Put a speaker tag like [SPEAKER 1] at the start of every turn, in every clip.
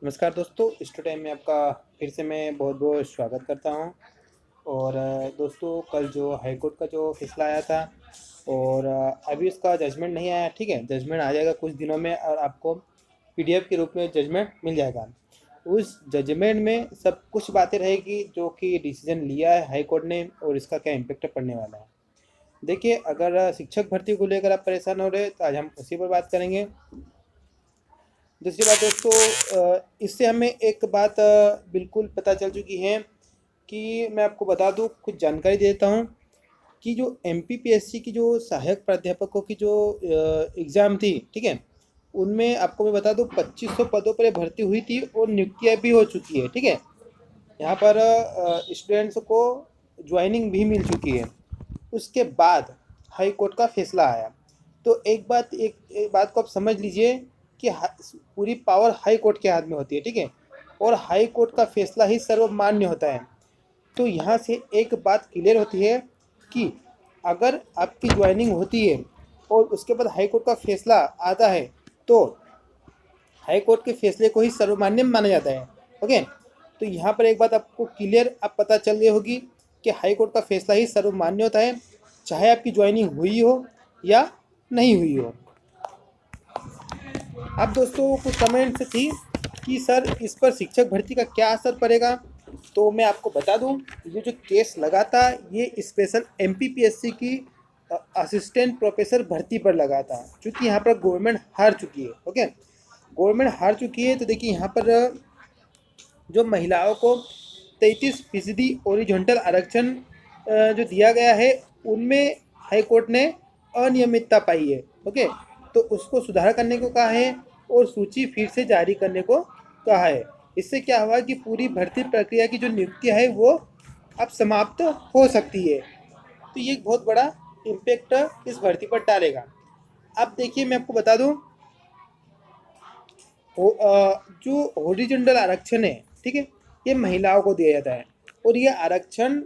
[SPEAKER 1] नमस्कार दोस्तों, इस टाइम में आपका फिर से मैं बहुत बहुत स्वागत करता हूं। और दोस्तों, कल जो हाई कोर्ट का जो फैसला आया था और अभी उसका जजमेंट नहीं आया। ठीक है, जजमेंट आ जाएगा कुछ दिनों में और आपको पीडीएफ के रूप में जजमेंट मिल जाएगा। उस जजमेंट में सब कुछ बातें रहेगी जो कि डिसीजन लिया है हाई कोर्ट ने और इसका क्या इम्पेक्ट पड़ने वाला है। देखिए, अगर शिक्षक भर्ती को लेकर आप परेशान हो रहे हैं तो आज हम उसी पर बात करेंगे। दूसरी बात दोस्तों, इससे हमें एक बात बिल्कुल पता चल चुकी है कि मैं आपको बता दूं, कुछ जानकारी दे देता हूं कि जो एमपीपीएससी की जो सहायक प्राध्यापकों की जो एग्ज़ाम थी, ठीक है, उनमें आपको मैं बता दूं 2500 पदों पर भर्ती हुई थी और नियुक्तियां भी हो चुकी है। ठीक है, यहाँ पर स्टूडेंट्स को ज्वाइनिंग भी मिल चुकी है। उसके बाद हाई कोर्ट का फैसला आया। तो एक बात को आप समझ लीजिए कि पूरी पावर हाई कोर्ट के हाथ में होती है। ठीक है, और हाई कोर्ट का फैसला ही सर्वमान्य होता है। तो यहाँ से एक बात क्लियर होती है कि अगर आपकी ज्वाइनिंग होती है और उसके बाद हाई कोर्ट का फैसला आता है तो हाई कोर्ट के फैसले को ही सर्वमान्य माना जाता है। ओके, तो यहाँ पर एक बात आपको क्लियर अब पता चल गई होगी कि हाई कोर्ट का फैसला ही सर्वमान्य होता है, चाहे आपकी ज्वाइनिंग हुई हो या नहीं हुई हो। अब दोस्तों, कुछ कमेंट्स थी कि सर इस पर शिक्षक भर्ती का क्या असर पड़ेगा। तो मैं आपको बता दूं, ये जो केस लगा था ये स्पेशल एमपीपीएससी की असिस्टेंट प्रोफेसर भर्ती पर लगा था, क्योंकि यहाँ पर गवर्नमेंट हार चुकी है। ओके, गवर्नमेंट हार चुकी है। तो देखिए, यहाँ पर जो महिलाओं को 33% ओरिजेंटल आरक्षण जो दिया गया है उनमें हाई कोर्ट ने अनियमितता पाई है। ओके, तो उसको सुधार करने को कहा है और सूची फिर से जारी करने को कहा है। इससे क्या हुआ कि पूरी भर्ती प्रक्रिया की जो नियुक्ति है वो अब समाप्त हो सकती है। तो ये एक बहुत बड़ा इम्पेक्ट इस भर्ती पर डालेगा। अब देखिए, मैं आपको बता दूं, जो हॉरिजॉन्टल आरक्षण है, ठीक है, ये महिलाओं को दिया जाता है और ये आरक्षण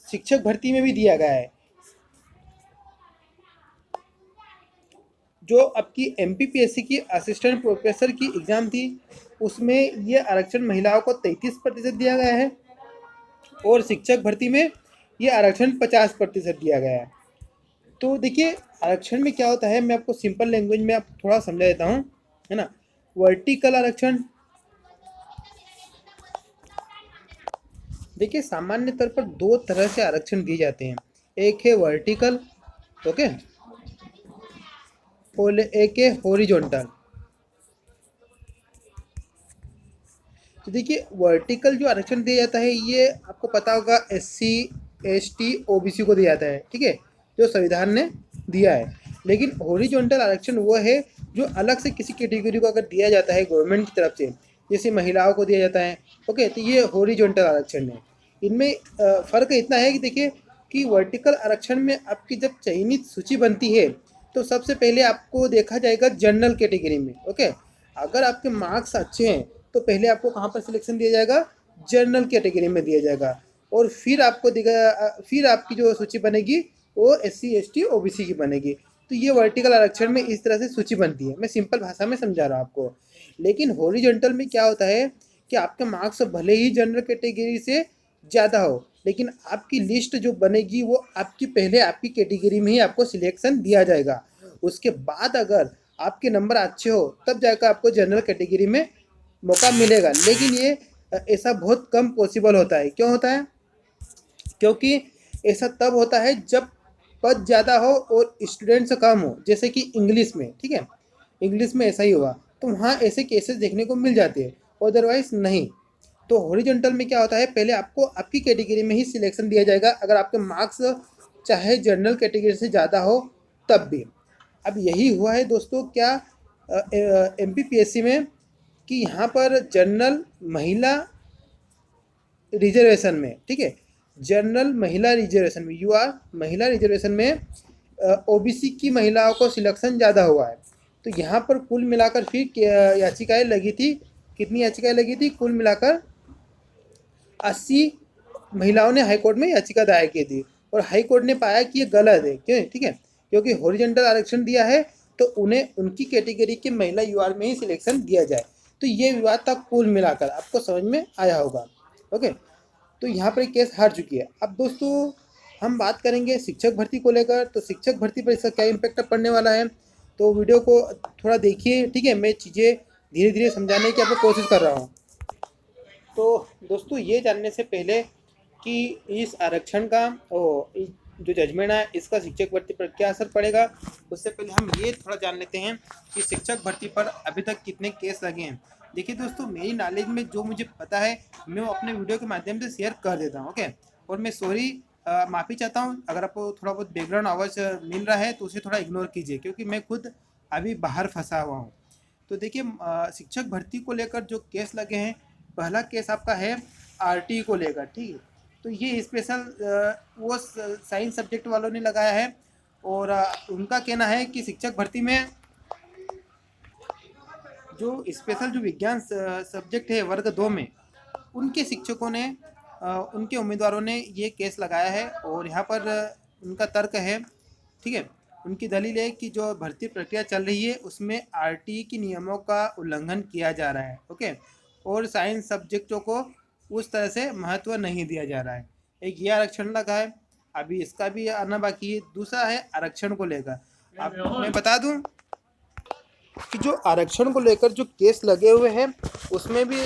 [SPEAKER 1] शिक्षक भर्ती में भी दिया गया है। जो आपकी एमपीपीएससी की असिस्टेंट प्रोफेसर की एग्ज़ाम थी उसमें ये आरक्षण महिलाओं को 33% दिया गया है और शिक्षक भर्ती में ये आरक्षण 50% दिया गया है। तो देखिए, आरक्षण में क्या होता है, मैं आपको सिंपल लैंग्वेज में आप थोड़ा समझा देता हूँ, है ना। वर्टिकल आरक्षण, देखिए, सामान्य तौर पर दो तरह से आरक्षण दिए जाते हैं। एक है वर्टिकल, ओके, और एक है हॉरिजॉन्टल। तो देखिए, वर्टिकल जो आरक्षण दिया जाता है ये आपको पता होगा एससी एसटी ओबीसी को दिया जाता है, ठीक है, जो संविधान ने दिया है। लेकिन हॉरिजॉन्टल आरक्षण वो है जो अलग से किसी कैटेगरी को अगर दिया जाता है गवर्नमेंट की तरफ से, जैसे महिलाओं को दिया जाता है। ओके, तो ये हॉरिजॉन्टल आरक्षण है। इनमें फ़र्क इतना है कि देखिए कि वर्टिकल आरक्षण में आपकी जब चयनित सूची बनती है तो सबसे पहले आपको देखा जाएगा जनरल कैटेगरी में। ओके, अगर आपके मार्क्स अच्छे हैं तो पहले आपको कहाँ पर सिलेक्शन दिया जाएगा, जनरल कैटेगरी में दिया जाएगा। और फिर आपको फिर आपकी जो सूची बनेगी वो एससी एसटी ओबीसी की बनेगी। तो ये वर्टिकल आरक्षण में इस तरह से सूची बनती है। मैं सिंपल भाषा में समझा रहा हूँ आपको। लेकिन हॉरिजॉन्टल में क्या होता है कि आपके मार्क्स भले ही जनरल कैटेगरी से ज़्यादा हो, लेकिन आपकी लिस्ट जो बनेगी वो आपकी पहले आपकी कैटेगरी में ही आपको सिलेक्शन दिया जाएगा। उसके बाद अगर आपके नंबर अच्छे हो तब जाकर आपको जनरल कैटेगरी में मौका मिलेगा। लेकिन ये ऐसा बहुत कम पॉसिबल होता है। क्यों होता है? क्योंकि ऐसा तब होता है जब पद ज़्यादा हो और स्टूडेंट्स कम हो, जैसे कि इंग्लिश में। ठीक है, इंग्लिश में ऐसा ही हुआ, तो वहाँ ऐसे केसेस देखने को मिल जाते हैं, अदरवाइज नहीं। तो हॉरिजॉन्टल में क्या होता है, पहले आपको आपकी कैटेगरी में ही सिलेक्शन दिया जाएगा अगर आपके मार्क्स चाहे जनरल कैटेगरी से ज़्यादा हो तब भी। अब यही हुआ है दोस्तों क्या एमपीपीएससी में, कि यहाँ पर जनरल महिला रिजर्वेशन में, ठीक है, जनरल महिला रिजर्वेशन में यूआर महिला रिजर्वेशन में ओबीसी की महिलाओं को सिलेक्शन ज़्यादा हुआ है। तो यहाँ पर कुल मिलाकर फिर याचिकाएं लगी थी। कितनी याचिकाएं लगी थी? कुल मिलाकर 80 महिलाओं ने हाईकोर्ट में याचिका दायर की थी और हाईकोर्ट ने पाया कि ये गलत है। क्यों? ठीक है, क्योंकि हॉरिजॉन्टल आरक्षण दिया है तो उन्हें उनकी कैटेगरी के महिला यूआर में ही सिलेक्शन दिया जाए। तो ये विवाद था कुल मिलाकर, आपको समझ में आया होगा। ओके, तो यहाँ पर केस हार चुकी है। अब दोस्तों हम बात करेंगे शिक्षक भर्ती को लेकर, तो शिक्षक भर्ती पर इसका क्या इम्पैक्ट पड़ने वाला है, तो वीडियो को थोड़ा देखिए, ठीक है। मैं चीज़ें धीरे धीरे समझाने की आपको कोशिश कर रहा हूँ। तो दोस्तों ये जानने से पहले कि इस आरक्षण का जो जजमेंट है इसका शिक्षक भर्ती पर क्या असर पड़ेगा, उससे पहले हम ये थोड़ा जान लेते हैं कि शिक्षक भर्ती पर अभी तक कितने केस लगे हैं। देखिए दोस्तों, मेरी नॉलेज में जो मुझे पता है मैं वो अपने वीडियो के माध्यम से शेयर कर देता हूँ। ओके, और मैं सॉरी माफ़ी चाहता हूँ अगर आपको थोड़ा बहुत बैकग्राउंड आवाज़ मिल रहा है तो उसे थोड़ा इग्नोर कीजिए, क्योंकि मैं खुद अभी बाहर फंसा हुआ हूँ। तो देखिए शिक्षक भर्ती को लेकर जो केस लगे हैं, पहला केस आपका है आरटी को लेकर, ठीक है। तो ये स्पेशल वो साइंस सब्जेक्ट वालों ने लगाया है, और उनका कहना है कि शिक्षक भर्ती में जो स्पेशल जो विज्ञान सब्जेक्ट है वर्ग 2 में, उनके शिक्षकों ने उनके उम्मीदवारों ने ये केस लगाया है। और यहाँ पर उनका तर्क है, ठीक है, उनकी दलील है कि जो भर्ती प्रक्रिया चल रही है उसमें आरटी की नियमों का उल्लंघन किया जा रहा है। ओके, और साइंस सब्जेक्टों को उस तरह से महत्व नहीं दिया जा रहा है। एक ये आरक्षण लगा है, अभी इसका भी आना बाकी है। दूसरा है आरक्षण को लेकर। अब मैं बता दूं कि जो आरक्षण को लेकर जो केस लगे हुए हैं उसमें भी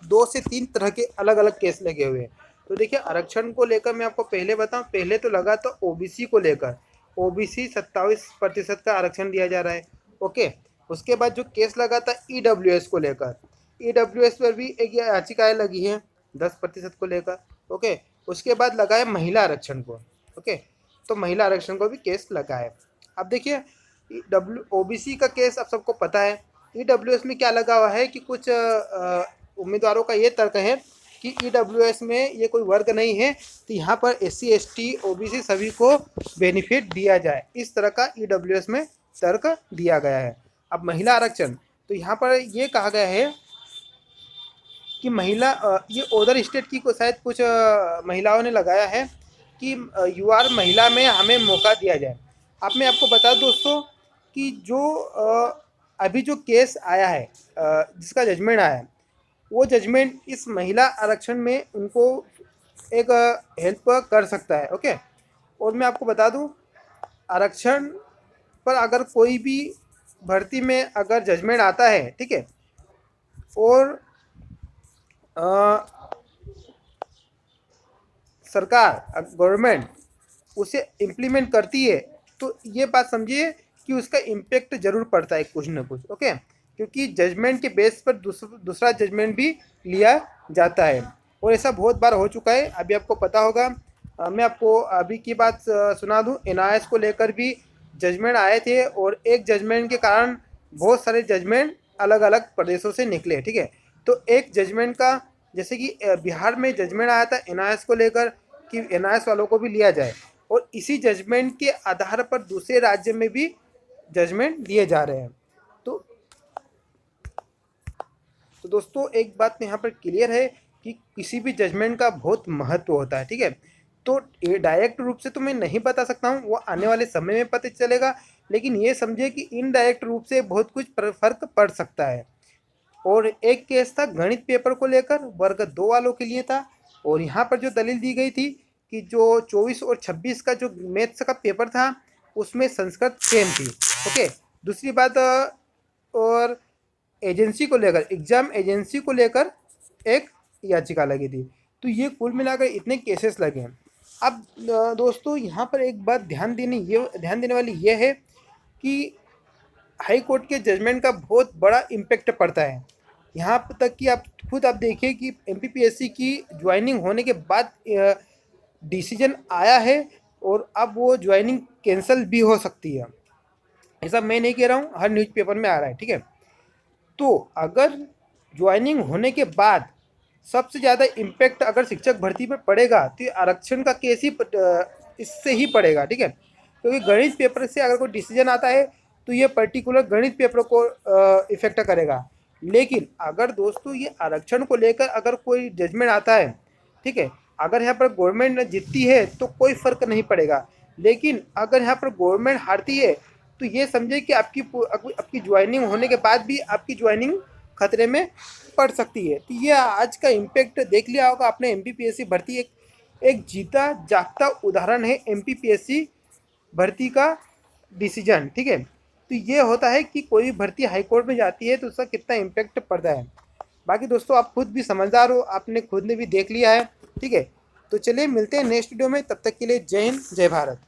[SPEAKER 1] 2 से 3 तरह के अलग अलग केस लगे हुए हैं। तो देखिए आरक्षण को लेकर मैं आपको पहले बताऊं, पहले तो लगा तो ओबीसी को लेकर, ओबीसी 27% का आरक्षण दिया जा रहा है। ओके, उसके बाद जो केस लगा था ईडब्ल्यूएस को लेकर, ईडब्ल्यूएस पर भी एक याचिकाएं लगी है 10% को लेकर। ओके, उसके बाद लगा है महिला आरक्षण को। ओके, तो महिला आरक्षण को भी केस लगा है। अब देखिए ओबीसी का केस आप सबको पता है। ईडब्ल्यूएस में क्या लगा हुआ है कि कुछ उम्मीदवारों का ये तर्क है कि ईडब्ल्यूएस में ये कोई वर्ग नहीं है, तो यहाँ पर एससी एसटी ओबीसी सभी को बेनिफिट दिया जाए, इस तरह का ईडब्ल्यूएस में तर्क दिया गया है। अब महिला आरक्षण, तो यहाँ पर ये कहा गया है कि महिला ये अदर स्टेट की शायद कुछ महिलाओं ने लगाया है कि यूआर महिला में हमें मौका दिया जाए। अब मैं आपको बता दूं दोस्तों कि जो अभी जो केस आया है, जिसका जजमेंट आया है, वो जजमेंट इस महिला आरक्षण में उनको एक हेल्प कर सकता है। ओके, और मैं आपको बता दूं आरक्षण पर अगर कोई भी भर्ती में अगर जजमेंट आता है, ठीक है, और सरकार गवर्नमेंट उसे इम्प्लीमेंट करती है, तो ये बात समझिए कि उसका इम्पेक्ट जरूर पड़ता है कुछ ना कुछ। ओके, क्योंकि जजमेंट के बेस पर दूसरा जजमेंट भी लिया जाता है, और ऐसा बहुत बार हो चुका है। अभी आपको पता होगा, मैं आपको अभी की बात सुना दूं, एनआईएस को लेकर भी जजमेंट आए थे, और एक जजमेंट के कारण बहुत सारे जजमेंट अलग अलग प्रदेशों से निकले, ठीक है। तो एक जजमेंट का, जैसे कि बिहार में जजमेंट आया था एनआईएस को लेकर कि एनआईएस वालों को भी लिया जाए, और इसी जजमेंट के आधार पर दूसरे राज्य में भी जजमेंट दिए जा रहे हैं। तो दोस्तों एक बात यहाँ पर क्लियर है कि किसी भी जजमेंट का बहुत महत्व होता है, ठीक है। तो डायरेक्ट रूप से तो मैं नहीं बता सकता हूँ, वो आने वाले समय में पता चलेगा, लेकिन ये समझिए कि इनडायरेक्ट रूप से बहुत कुछ फर्क पड़ सकता है। और एक केस था गणित पेपर को लेकर, वर्ग 2 वालों के लिए था, और यहाँ पर जो दलील दी गई थी कि जो 24 और 26 का जो मैथ्स का पेपर था उसमें संस्कृत सेम थी। ओके, दूसरी बात, और एजेंसी को लेकर, एग्जाम एजेंसी को लेकर एक याचिका लगी थी। तो ये कुल मिलाकर इतने केसेस लगे हैं। अब दोस्तों यहाँ पर एक बात ध्यान देने वाली ये है कि हाई कोर्ट के जजमेंट का बहुत बड़ा इम्पेक्ट पड़ता है। यहाँ तक कि आप खुद देखिए कि एमपीपीएससी की ज्वाइनिंग होने के बाद डिसीजन आया है, और अब वो ज्वाइनिंग कैंसिल भी हो सकती है। ऐसा मैं नहीं कह रहा हूँ, हर न्यूज़पेपर में आ रहा है, ठीक है। तो अगर ज्वाइनिंग होने के बाद सबसे ज़्यादा इम्पेक्ट अगर शिक्षक भर्ती पर पड़ेगा तो ये आरक्षण का केस ही इससे ही पड़ेगा, ठीक है। क्योंकि गणित पेपर से अगर कोई डिसीजन आता है तो ये पर्टिकुलर गणित पेपर को इफेक्ट करेगा। लेकिन अगर दोस्तों ये आरक्षण को लेकर अगर कोई जजमेंट आता है, ठीक है, अगर यहाँ पर गवर्नमेंट जीतती है तो कोई फ़र्क नहीं पड़ेगा। लेकिन अगर यहाँ पर गवर्नमेंट हारती है तो ये समझे कि आपकी ज्वाइनिंग होने के बाद भी आपकी ज्वाइनिंग खतरे में पड़ सकती है। तो ये आज का इम्पैक्ट देख लिया होगा आपने। एमपीपीएससी भर्ती एक एक जीता जागता उदाहरण है एमपीपीएससी भर्ती का डिसीजन, ठीक है। तो ये होता है कि कोई भर्ती हाई कोर्ट में जाती है तो उसका कितना इम्पैक्ट पड़ता है। बाकी दोस्तों आप खुद भी समझदार हो, आपने खुद ने भी देख लिया है, ठीक है। तो चलिए मिलते हैं नेक्स्ट वीडियो में, तब तक के लिए जय हिंद जय भारत।